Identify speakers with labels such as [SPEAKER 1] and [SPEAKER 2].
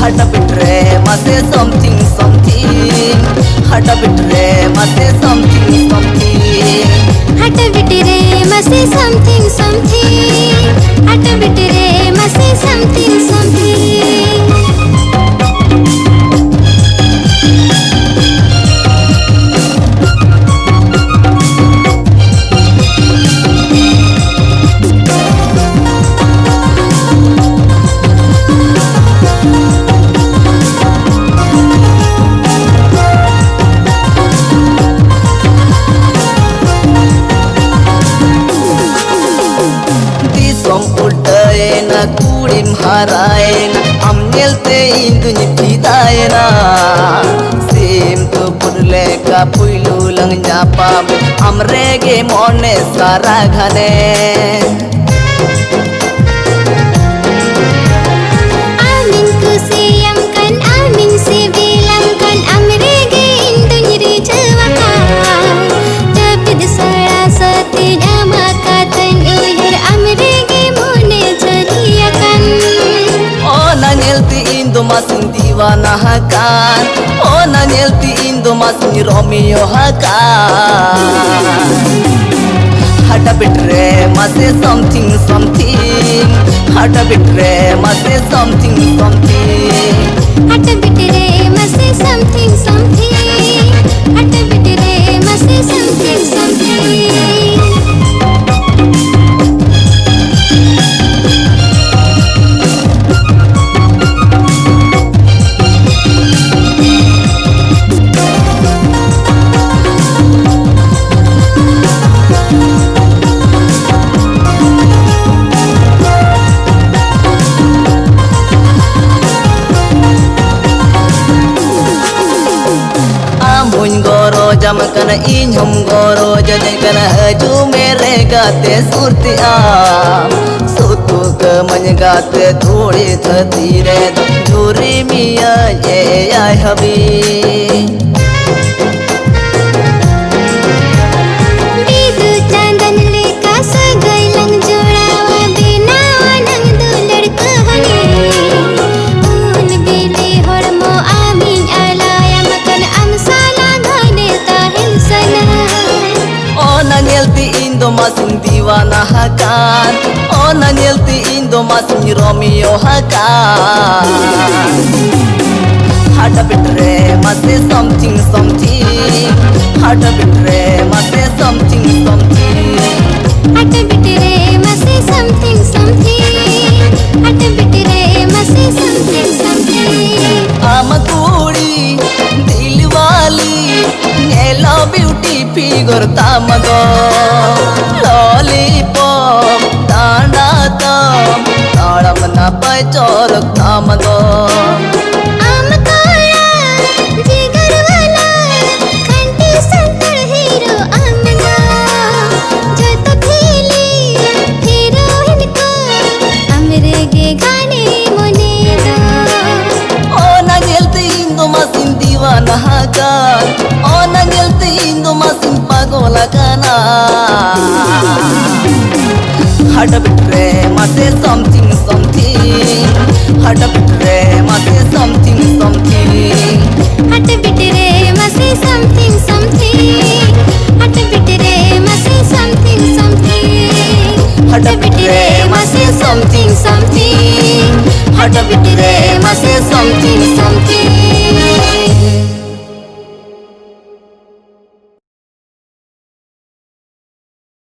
[SPEAKER 1] हट बिट्रे मसे something something हट बिट्रे मसे something something
[SPEAKER 2] हट बिट्रे मसे something something हट बिट्रे मसे something something
[SPEAKER 1] kurim harain am nyelte induny pidayna sim tu purle ka puilu lang nyapam am rege mone saraghane
[SPEAKER 2] amin kusiyam kan amin sibilam kan am rege induny rijwaka jabid sara sati amaka tan uyur am rege mone
[SPEAKER 1] nanyelti indo masin diwana hakan oh nanyelti indo masin Romeo hakan hata bitre mase something something hata bitre mase something something
[SPEAKER 2] hata bitre mase something something hata bitre mase something something
[SPEAKER 1] jam kana inyum goro jane kana haju mere gate surti am sutu ke manyagate thodi thatire juri miya ye ay habi
[SPEAKER 2] bidu chandan leka sagailang jorawa binawa nang dular kahani un bili hormo amin alaya makan amsala
[SPEAKER 1] oh nanyelti indo masin diwana hakan oh nanyelti indo masin Romeo hakan hata bitre mase something something hata bitre mase something something
[SPEAKER 2] hata bitre mase something something hata bitre mase something something
[SPEAKER 1] amakuri dilwali nela beauty figure tamago lollipop dana tam talam na pai chorak tamago
[SPEAKER 2] amkara jigar wala khanti santar hero amga jo to khili heroine ko amre ge gaane mone do
[SPEAKER 1] oh nanyelti indo masin diwana hakan oh nanyelti indo masin pagola kana hata bitre mase something something hata bitre mase something something
[SPEAKER 2] hata bitre mase something something hata bitre mase something something
[SPEAKER 1] hata bitre mase something something hata bitre mase something something